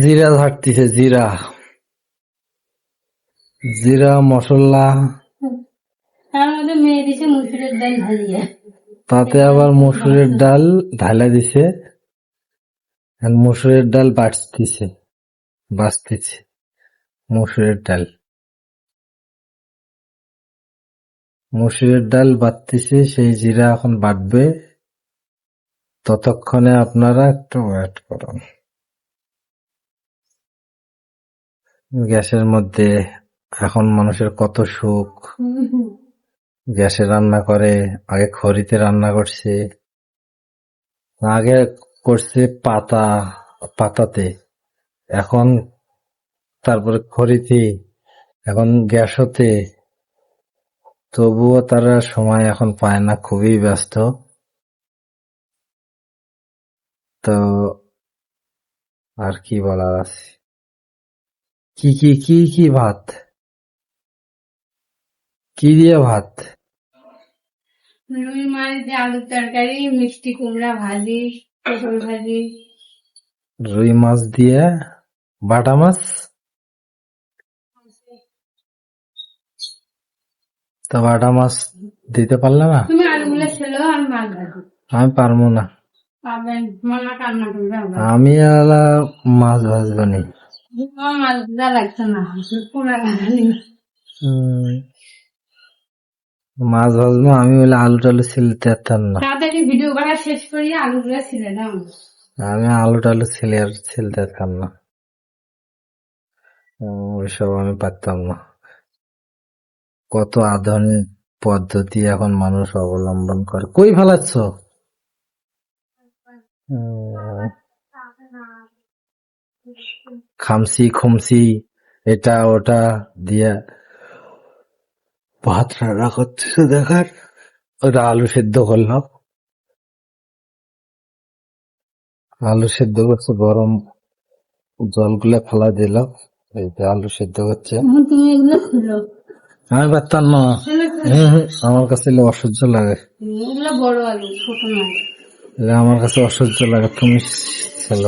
জিরা ঝাড়তিছে, জিরা জিরা মশলা, তার মধ্যে মেয়ে দিছে মুসুরের ডাল ভাজিয়ে, তাতে আবার মসুরের ডাল ঢালা দিছে। আর মসুরের ডাল বাছতেছে মসুরের ডাল বাটতেছে। সেই জিরা এখন বাটবে, ততক্ষণে আপনারা একটু ওয়েট করুন। গ্যাসের মধ্যে এখন মানুষের কত সুখ, গ্যাসে রান্না করে। আগে খড়িতে রান্না করছে, আগে করছে পাতাতে, এখন তারপরে খড়িতে, এখন গ্যাসতে। তবুও তারা সময় এখন পায় না, খুবই ব্যস্ত। তো আর কি বলার আছে? কি ভাত, কি দিয়ে ভাত? রুই মাছ দিয়ে আলুর তরকারি, মিষ্টি কুমড়া ভাজি, পটল ভাজি। রুই মাছ দিয়ে বাটা মাছ? তা বাটা মাছ দিতে পারলে না? তুমি আলুগুলো ছিল আর মাছ ভাজি। আমি পারবো না, পাবেন, মনে কান্না করবে আবার। আমি মাছ ভাজবো নি। আমার মাছ ভাজা লাগছে না, পুরা গালি। মাছ ভাজবো আমি, বলে আলু টালু ছিলতে পারতাম না। তাড়াতাড়ি ভিডিও করা শেষ করি, আলুগুলো ছিলে দাও। আমি আলু টালু ছিলতে পারতাম না, ওইসব আমি পারতাম না। কত আধুনিক পদ্ধতি এখন মানুষ অবলম্বন করে। কই ফেলাচ্ছ? খামসি খুমসি এটা ওটা দিয়ে ভাত রান্না করতেছে দেখার। ওটা আলু সেদ্ধ করলাম, আলু সেদ্ধ করছে, গরম জলগুলা ফেলা দিলাম, এই যে আলু সেদ্ধ করছে। তুমি এগুলো খুলো, আমি পারতাম না, আমার কাছে অসহ্য লাগে। এগুলো বড় আলু, ছোট নয়। আমার কাছে অসহ্য লাগে। তুমি ছিল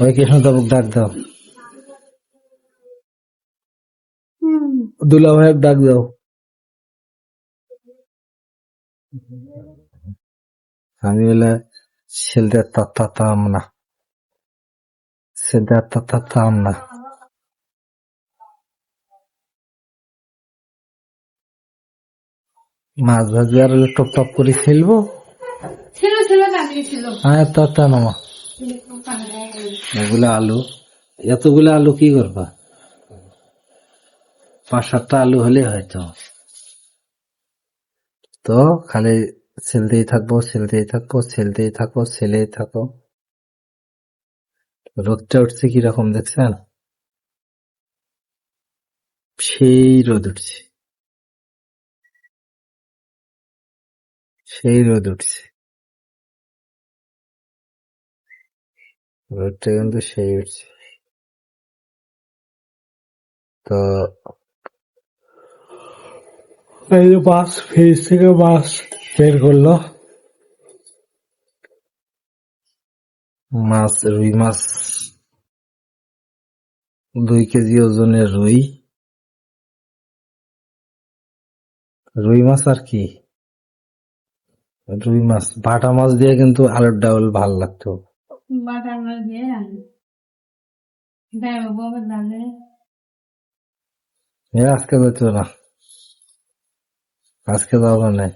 ওই কৃষ্ণদেবক ডাক দাও, দুলা ভাইয়ের ডাক দাও। আমি বলে ছেলেদের তাতাম না, ছেলেদের তাতাম না। মাছ ভাজি আর টপ টপ করে খেলবো। ছিল ছিল চাকরি ছিল। হ্যাঁ তাতা নামা, এগুলো আলু, এতগুলো আলু কি করবা? 5-7টা আলু হলে হয়তো। তো খালি ছেলতেই থাকো। রোদটা উঠছে কিরকম দেখছেন? সেই রোদ উঠছে, রোদটা কিন্তু সেই উঠছে। তো এই যে মাছ, ফ্রিজ থেকে মাছ বের করলো, রুই মাছ 2 কেজি ওজনের রুই মাছ। আর কি রুই মাছ, বাটা মাছ দিয়ে কিন্তু আলুর ডাউল ভাল লাগতো। বাটা মাছ দিয়ে দেবো ডালে। আজকে যেত না, আজকে যাওয়া নাই।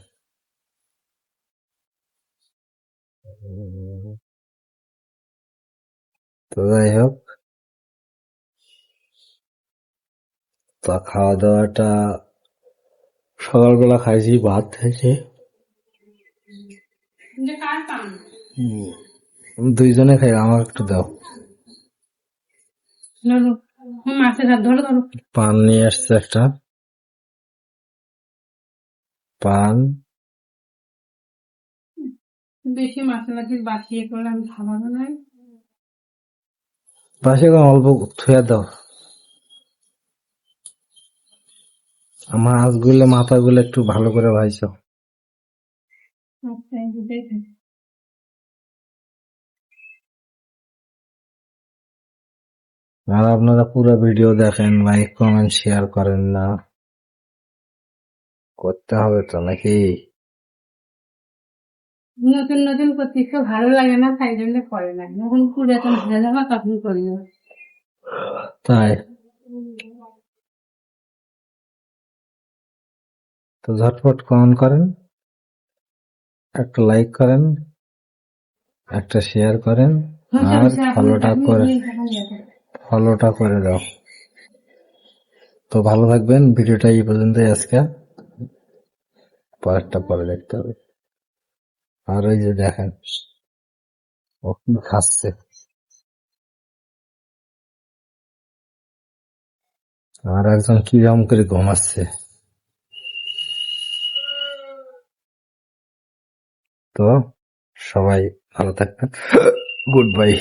তো যাই হোক, তা খাওয়া দাওয়াটা সকালবেলা খাইছি, ভাত খাইছে। দুইজনে খাই, আমার একটু দাও। মাছের হাত ধরো ধরো। পান নিয়ে আসছে একটা, পান। বেশি মশলা দিয়ে বাছিয়ে করলে আমি খাওয়াবো না। পাশে অল্প থুয়া দাও। মাছগুলো মাথাগুলো একটু ভালো করে ভাইছো। আচ্ছা, আর আপনারা পুরো ভিডিও দেখেন, লাইক কমেন্ট শেয়ার করেন না, করতে হবে তো নাকি? নতুন নতুন করতে একটু ভালো লাগে না, তাই জন্য করে না। যখন পুরাতন হয়ে যাবে তখন করি না। তাই তো ঝটপট কমেন্ট করেন, একটা লাইক করেন, একটা শেয়ার করেন, বসে আর বসে এখন ফলোটা করে দাও। তো ভালো থাকবেন, ভিডিওটা এই পর্যন্তই আজকে, পরেরটা পরে দেখতে হবে। আর ওই যে দেখেন ও কি খাচ্ছে, আর একজন কিরম করে ঘুমাচ্ছে। তো সবাই ভালো থাকবেন, গুড বাই।